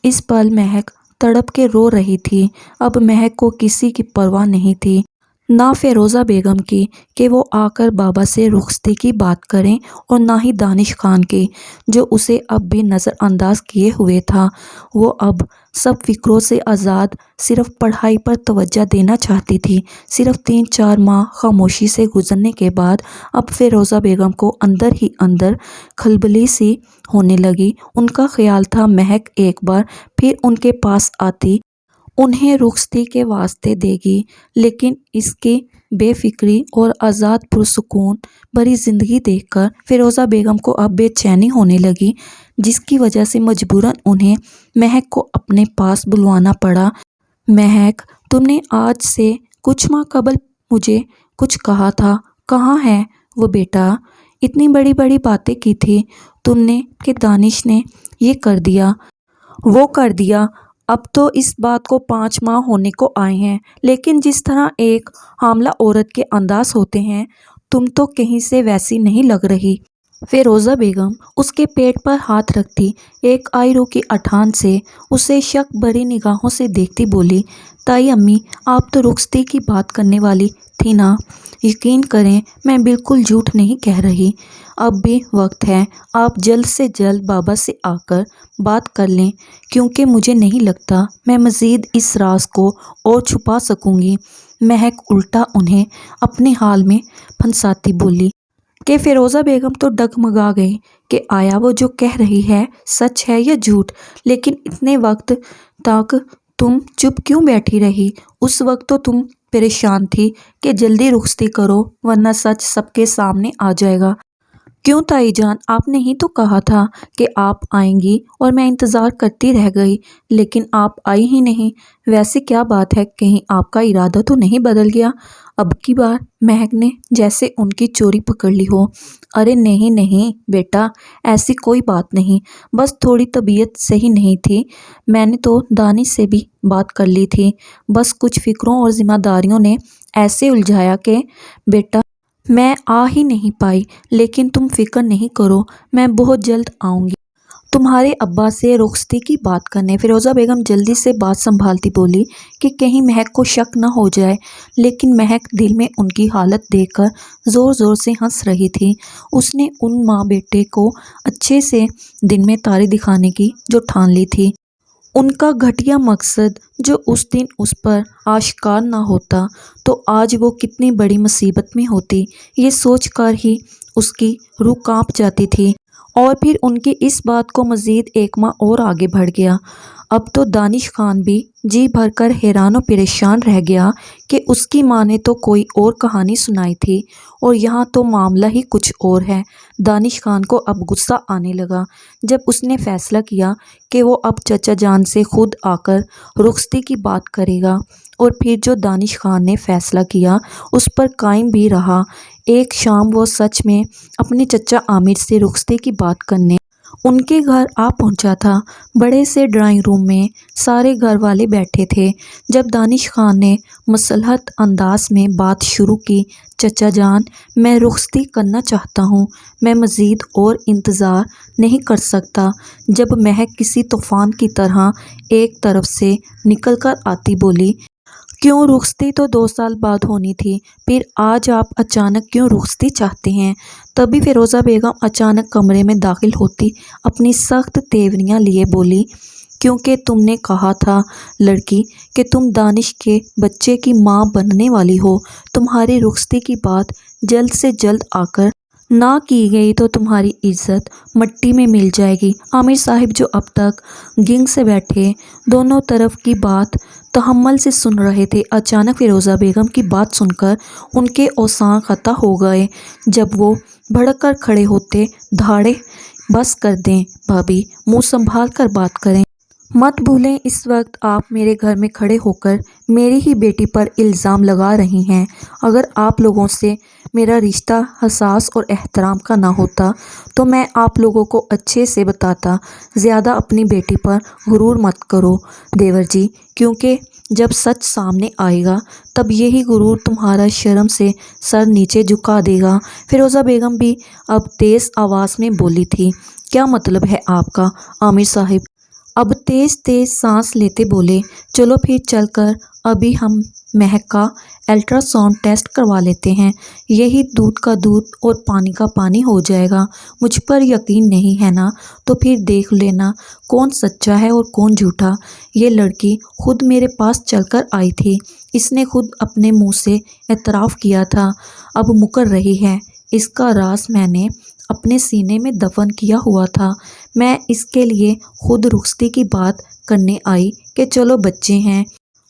اس پل مہک تڑپ کے رو رہی تھی۔ اب مہک کو کسی کی پرواہ نہیں تھی، نہ فیروزہ بیگم کی کہ وہ آ کر بابا سے رخصتی کی بات کریں، اور نہ ہی دانش خان کی جو اسے اب بھی نظر انداز کیے ہوئے تھا۔ وہ اب سب فکروں سے آزاد صرف پڑھائی پر توجہ دینا چاہتی تھی۔ صرف 3-4 ماہ خاموشی سے گزرنے کے بعد اب فیروزہ بیگم کو اندر ہی اندر کھلبلی سی ہونے لگی۔ ان کا خیال تھا مہک ایک بار پھر ان کے پاس آتی، انہیں رخصتی کے واسطے دے گی، لیکن اس کی بے فکری اور آزاد پرسکون بھری زندگی دیکھ کر فیروزہ بیگم کو اب بے چینی ہونے لگی، جس کی وجہ سے مجبوراً انہیں مہک کو اپنے پاس بلوانا پڑا۔ مہک، تم نے آج سے کچھ ماہ قبل مجھے کچھ کہا تھا، کہاں ہے وہ بیٹا؟ اتنی بڑی بڑی باتیں کی تھی تم نے کہ دانش نے یہ کر دیا، وہ کر دیا، اب تو اس بات کو 5 ماہ ہونے کو آئے ہیں، لیکن جس طرح ایک حاملہ عورت کے انداز ہوتے ہیں، تم تو کہیں سے ویسی نہیں لگ رہی۔ فیروزہ بیگم اس کے پیٹ پر ہاتھ رکھتی ایک آئی رو کی اٹھان سے اسے شک بھری نگاہوں سے دیکھتی بولی، تائی امی، آپ تو رخصتی کی بات کرنے والی تھی نا؟ یقین کریں میں بالکل جھوٹ نہیں کہہ رہی۔ اب بھی وقت ہے، آپ جلد سے جلد بابا سے آ کر بات کر لیں، کیونکہ مجھے نہیں لگتا میں مزید اس راز کو اور چھپا سکوں گی۔ مہک الٹا انہیں اپنے حال میں پھنساتی بولی کہ فیروزہ بیگم تو ڈگمگا گئی کہ آیا وہ جو کہہ رہی ہے سچ ہے یا جھوٹ، لیکن اتنے وقت تک تم چپ کیوں بیٹھی رہی؟ اس وقت تو تم پریشان تھی کہ جلدی رخصتی کرو ورنہ سچ سب کے سامنے آ جائے گا۔ کیوں تائی جان، آپ نے ہی تو کہا تھا کہ آپ آئیں گی اور میں انتظار کرتی رہ گئی، لیکن آپ آئی ہی نہیں۔ ویسے کیا بات ہے، کہیں آپ کا ارادہ تو نہیں بدل گیا؟ اب کی بار مہک نے جیسے ان کی چوری پکڑ لی ہو۔ ارے نہیں نہیں بیٹا، ایسی کوئی بات نہیں، بس تھوڑی طبیعت صحیح نہیں تھی۔ میں نے تو دانش سے بھی بات کر لی تھی، بس کچھ فکروں اور ذمہ داریوں نے ایسے الجھایا کہ بیٹا میں آ ہی نہیں پائی۔ لیکن تم فکر نہیں کرو، میں بہت جلد آؤں گی تمہارے ابا سے رخصتی کی بات کرنے۔ فیروزہ بیگم جلدی سے بات سنبھالتی بولی کہ کہیں مہک کو شک نہ ہو جائے، لیکن مہک دل میں ان کی حالت دیکھ کر زور زور سے ہنس رہی تھی۔ اس نے ان ماں بیٹے کو اچھے سے دن میں تارے دکھانے کی جو ٹھان لی تھی، ان کا گھٹیا مقصد جو اس دن اس پر آشکار نہ ہوتا تو آج وہ کتنی بڑی مصیبت میں ہوتی، یہ سوچ کر ہی اس کی روح کانپ جاتی تھی۔ اور پھر ان کی اس بات کو مزید ایک ماہ اور آگے بڑھ گیا۔ اب تو دانش خان بھی جی بھر کر حیران و پریشان رہ گیا کہ اس کی ماں نے تو کوئی اور کہانی سنائی تھی اور یہاں تو معاملہ ہی کچھ اور ہے۔ دانش خان کو اب غصہ آنے لگا جب اس نے فیصلہ کیا کہ وہ اب چچا جان سے خود آ کر رخصتی کی بات کرے گا، اور پھر جو دانش خان نے فیصلہ کیا اس پر قائم بھی رہا۔ ایک شام وہ سچ میں اپنے چچا عامر سے رخصتی کی بات کرنے ان کے گھر آ پہنچا تھا۔ بڑے سے ڈرائنگ روم میں سارے گھر والے بیٹھے تھے۔ جب دانش خان نے مصلحت انداز میں بات شروع کی، چچا جان میں رخصتی کرنا چاہتا ہوں، میں مزید اور انتظار نہیں کر سکتا۔ جب مہک کسی طوفان کی طرح ایک طرف سے نکل کر آتی بولی، کیوں رخصتی تو 2 سال بعد ہونی تھی، پھر آج آپ اچانک کیوں رخصتی چاہتے ہیں؟ تبھی فیروزہ بیگم اچانک کمرے میں داخل ہوتی اپنی سخت تیوریاں لیے بولی، کیونکہ تم نے کہا تھا لڑکی کہ تم دانش کے بچے کی ماں بننے والی ہو، تمہاری رخصتی کی بات جلد سے جلد آ کر نہ کی گئی تو تمہاری عزت مٹی میں مل جائے گی۔ عامر صاحب جو اب تک گنگ سے بیٹھے دونوں طرف کی بات تحمل سے سن رہے تھے، اچانک فیروزہ بیگم کی بات سن کر ان کے اوساں قطع ہو گئے۔ جب وہ بھڑک کر کھڑے ہوتے، دھاڑے بس کر دیں بھابی، منہ سنبھال کر بات کریں۔ مت بھولیں اس وقت آپ میرے گھر میں کھڑے ہو کر میری ہی بیٹی پر الزام لگا رہی ہیں۔ اگر آپ لوگوں سے میرا رشتہ حساس اور احترام کا نہ ہوتا تو میں آپ لوگوں کو اچھے سے بتاتا۔ زیادہ اپنی بیٹی پر غرور مت کرو دیور جی، کیونکہ جب سچ سامنے آئے گا تب یہی غرور تمہارا شرم سے سر نیچے جھکا دے گا۔ فیروزہ بیگم بھی اب تیز آواز میں بولی تھی، کیا مطلب ہے آپ کا عامر صاحب؟ اب تیز تیز سانس لیتے بولے، چلو پھر چل کر ابھی ہم مہک کا الٹرا ساؤنڈ ٹیسٹ کروا لیتے ہیں، یہی دودھ کا دودھ اور پانی کا پانی ہو جائے گا۔ مجھ پر یقین نہیں ہے نا، تو پھر دیکھ لینا کون سچا ہے اور کون جھوٹا۔ یہ لڑکی خود میرے پاس چل کر آئی تھی، اس نے خود اپنے منہ سے اعتراف کیا تھا، اب مکر رہی ہے۔ اس کا راز میں نے اپنے سینے میں دفن کیا ہوا تھا۔ میں اس کے لیے خود رخصتی کی بات کرنے آئی کہ چلو بچے ہیں،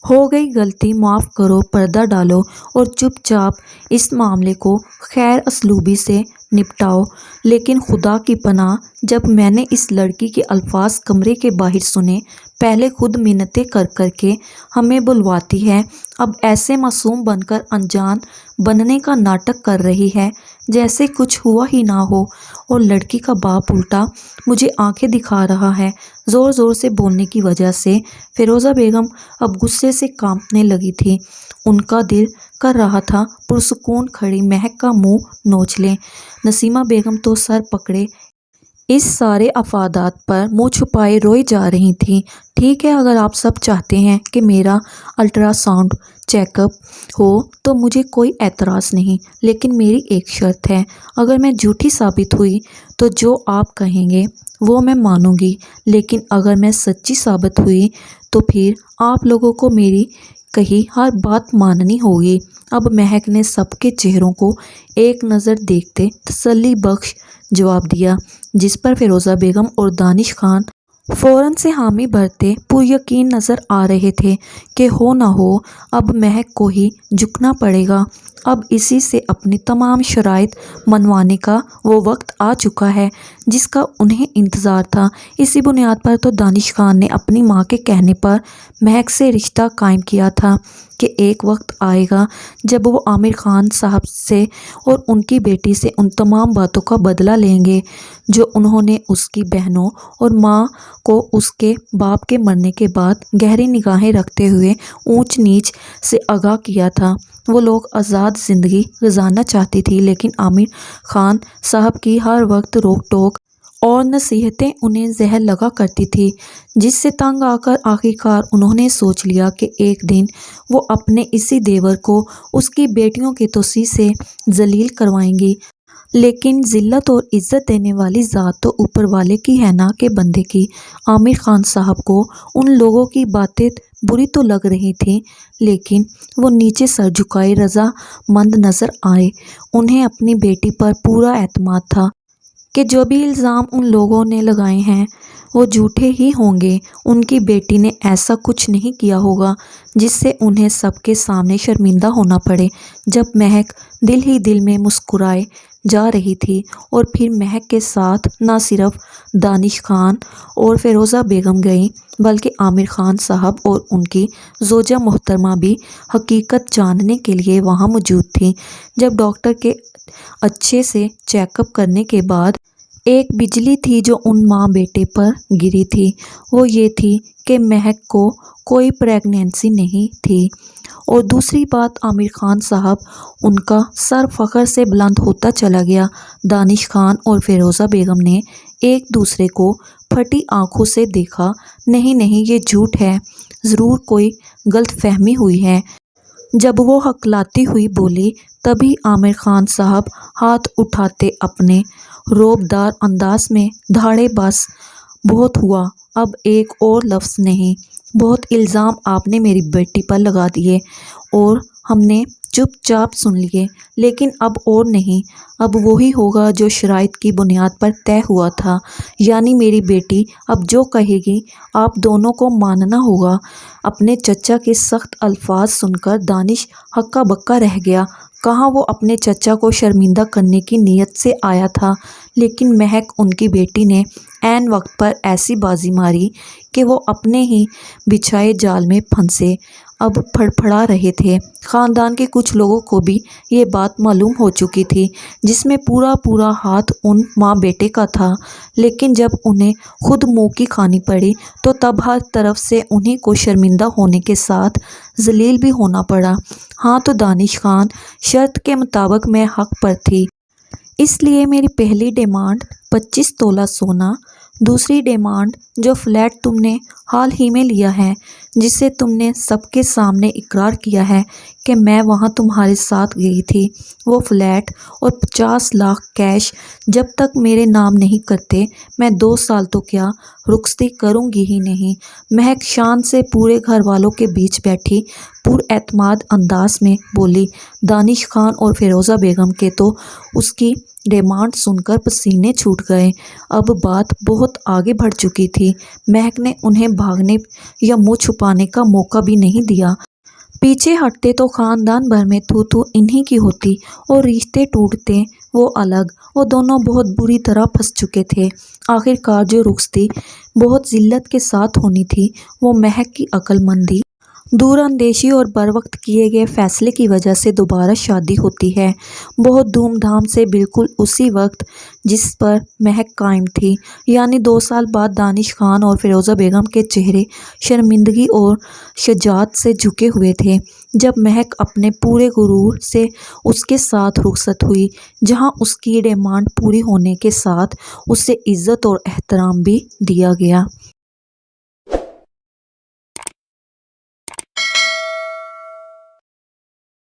ہو گئی غلطی معاف کرو، پردہ ڈالو اور چپ چاپ اس معاملے کو خیر اسلوبی سے نپٹاؤ۔ لیکن خدا کی پناہ جب میں نے اس لڑکی کے الفاظ کمرے کے باہر سنے، پہلے خود منتیں کر کر کے ہمیں بلواتی ہے، اب ایسے معصوم بن کر انجان بننے کا ناٹک کر رہی ہے جیسے کچھ ہوا ہی نہ ہو، اور لڑکی کا باپ الٹا مجھے آنکھیں دکھا رہا ہے۔ زور زور سے بولنے کی وجہ سے فیروزہ بیگم اب غصے سے کانپنے لگی تھی۔ ان کا دل کر رہا تھا پرسکون کھڑی مہک کا منہ نوچ لیں۔ نسیمہ بیگم تو سر پکڑے اس سارے افادات پر منہ چھپائے روئی جا رہی تھیں۔ ٹھیک ہے، اگر آپ سب چاہتے ہیں کہ میرا الٹرا ساؤنڈ چیک اپ ہو تو مجھے کوئی اعتراض نہیں، لیکن میری ایک شرط ہے، اگر میں جھوٹی ثابت ہوئی تو جو آپ کہیں گے وہ میں مانوں گی، لیکن اگر میں سچی ثابت ہوئی تو پھر آپ لوگوں کو میری کہی ہر بات ماننی ہوگی۔ اب مہک نے سب کے چہروں کو ایک نظر دیکھتے تسلی بخش جواب دیا، جس پر فیروزہ بیگم اور دانش خان فوراً سے حامی بھرتے پر یقین نظر آ رہے تھے کہ ہو نہ ہو اب مہک کو ہی جھکنا پڑے گا۔ اب اسی سے اپنی تمام شرائط منوانے کا وہ وقت آ چکا ہے جس کا انہیں انتظار تھا۔ اسی بنیاد پر تو دانش خان نے اپنی ماں کے کہنے پر مہک سے رشتہ قائم کیا تھا کہ ایک وقت آئے گا جب وہ عامر خان صاحب سے اور ان کی بیٹی سے ان تمام باتوں کا بدلہ لیں گے جو انہوں نے اس کی بہنوں اور ماں کو اس کے باپ کے مرنے کے بعد گہری نگاہیں رکھتے ہوئے اونچ نیچ سے آگاہ کیا تھا۔ وہ لوگ آزاد زندگی گزارنا چاہتی تھی، لیکن عامر خان صاحب کی ہر وقت روک ٹوک اور نصیحتیں انہیں زہر لگا کرتی تھی، جس سے تنگ آ کر آخرکار انہوں نے سوچ لیا کہ ایک دن وہ اپنے اسی دیور کو اس کی بیٹیوں کے توسیع سے ذلیل کروائیں گی۔ لیکن ذلت اور عزت دینے والی ذات تو اوپر والے کی ہے نا کہ بندے کی۔ عامر خان صاحب کو ان لوگوں کی باتیں بری تو لگ رہی تھیں، لیکن وہ نیچے سر جھکائے رضا مند نظر آئے۔ انہیں اپنی بیٹی پر پورا اعتماد تھا کہ جو بھی الزام ان لوگوں نے لگائے ہیں وہ جھوٹے ہی ہوں گے۔ ان کی بیٹی نے ایسا کچھ نہیں کیا ہوگا جس سے انہیں سب کے سامنے شرمندہ ہونا پڑے۔ جب مہک دل ہی دل میں مسکرائے جا رہی تھی اور پھر مہک کے ساتھ نہ صرف دانش خان اور فیروزہ بیگم گئیں بلکہ عامر خان صاحب اور ان کی زوجہ محترمہ بھی حقیقت جاننے کے لیے وہاں موجود تھیں۔ جب ڈاکٹر کے اچھے سے چیک اپ کرنے کے بعد ایک بجلی تھی جو ان ماں بیٹے پر گری تھی، وہ یہ تھی کہ مہک کو کوئی پریگنینسی نہیں تھی، اور دوسری بات عامر خان صاحب ان کا سر فخر سے بلند ہوتا چلا گیا۔ دانش خان اور فیروزہ بیگم نے ایک دوسرے کو پھٹی آنکھوں سے دیکھا۔ نہیں نہیں، یہ جھوٹ ہے، ضرور کوئی غلط فہمی ہوئی ہے۔ جب وہ ہکلاتی ہوئی بولی تبھی عامر خان صاحب ہاتھ اٹھاتے اپنے رعبدار انداز میں دھاڑے، بس بہت ہوا، اب ایک اور لفظ نہیں۔ بہت الزام آپ نے میری بیٹی پر لگا دیے اور ہم نے چپ چاپ سن لیے، لیکن اب اور نہیں، اب وہی ہوگا جو شرائط کی بنیاد پر طے ہوا تھا، یعنی میری بیٹی اب جو کہے گی آپ دونوں کو ماننا ہوگا۔ اپنے چچا کے سخت الفاظ سن کر دانش ہکا بکا رہ گیا۔ کہاں وہ اپنے چچا کو شرمندہ کرنے کی نیت سے آیا تھا، لیکن مہک ان کی بیٹی نے عین وقت پر ایسی بازی ماری کہ وہ اپنے ہی بچھائے جال میں پھنسے اب پھڑپڑا رہے تھے۔ خاندان کے کچھ لوگوں کو بھی یہ بات معلوم ہو چکی تھی، جس میں پورا ہاتھ ان ماں بیٹے کا تھا، لیکن جب انہیں خود منہ کی کھانی پڑی تو تب ہر طرف سے انہیں کو شرمندہ ہونے کے ساتھ ذلیل بھی ہونا پڑا۔ ہاں تو دانش خان، شرط کے مطابق میں حق پر تھی، اس لیے میری پہلی ڈیمانڈ 25 تولہ سونا، دوسری ڈیمانڈ جو فلیٹ تم نے حال ہی میں لیا ہے، جس سے تم نے سب کے سامنے اقرار کیا ہے کہ میں وہاں تمہارے ساتھ گئی تھی، وہ فلیٹ اور 50 لاکھ کیش جب تک میرے نام نہیں کرتے میں 2 سال تو کیا رخصتی کروں گی ہی نہیں۔ مہک شان سے پورے گھر والوں کے بیچ بیٹھی پر اعتماد انداز میں بولی۔ دانش خان اور فیروزہ بیگم کے تو اس کی ڈیمانڈ سن کر پسینے چھوٹ گئے۔ اب بات بہت آگے بڑھ چکی تھی۔ مہک نے انہیں بھاگنے یا منہ چھپانے کا موقع بھی نہیں دیا۔ پیچھے ہٹتے تو خاندان بھر میں تو انہی کی ہوتی اور رشتے ٹوٹتے وہ الگ۔ وہ دونوں بہت بری طرح پھنس چکے تھے۔ آخرکار جو رخصتی بہت ذلت کے ساتھ ہونی تھی، وہ مہک کی عقل مندی، دور اندیشی اور بروقت کیے گئے فیصلے کی وجہ سے دوبارہ شادی ہوتی ہے، بہت دھوم دھام سے، بالکل اسی وقت جس پر مہک قائم تھی، یعنی 2 سال بعد۔ دانش خان اور فیروزہ بیگم کے چہرے شرمندگی اور شجاعت سے جھکے ہوئے تھے جب مہک اپنے پورے غرور سے اس کے ساتھ رخصت ہوئی، جہاں اس کی ڈیمانڈ پوری ہونے کے ساتھ اسے عزت اور احترام بھی دیا گیا۔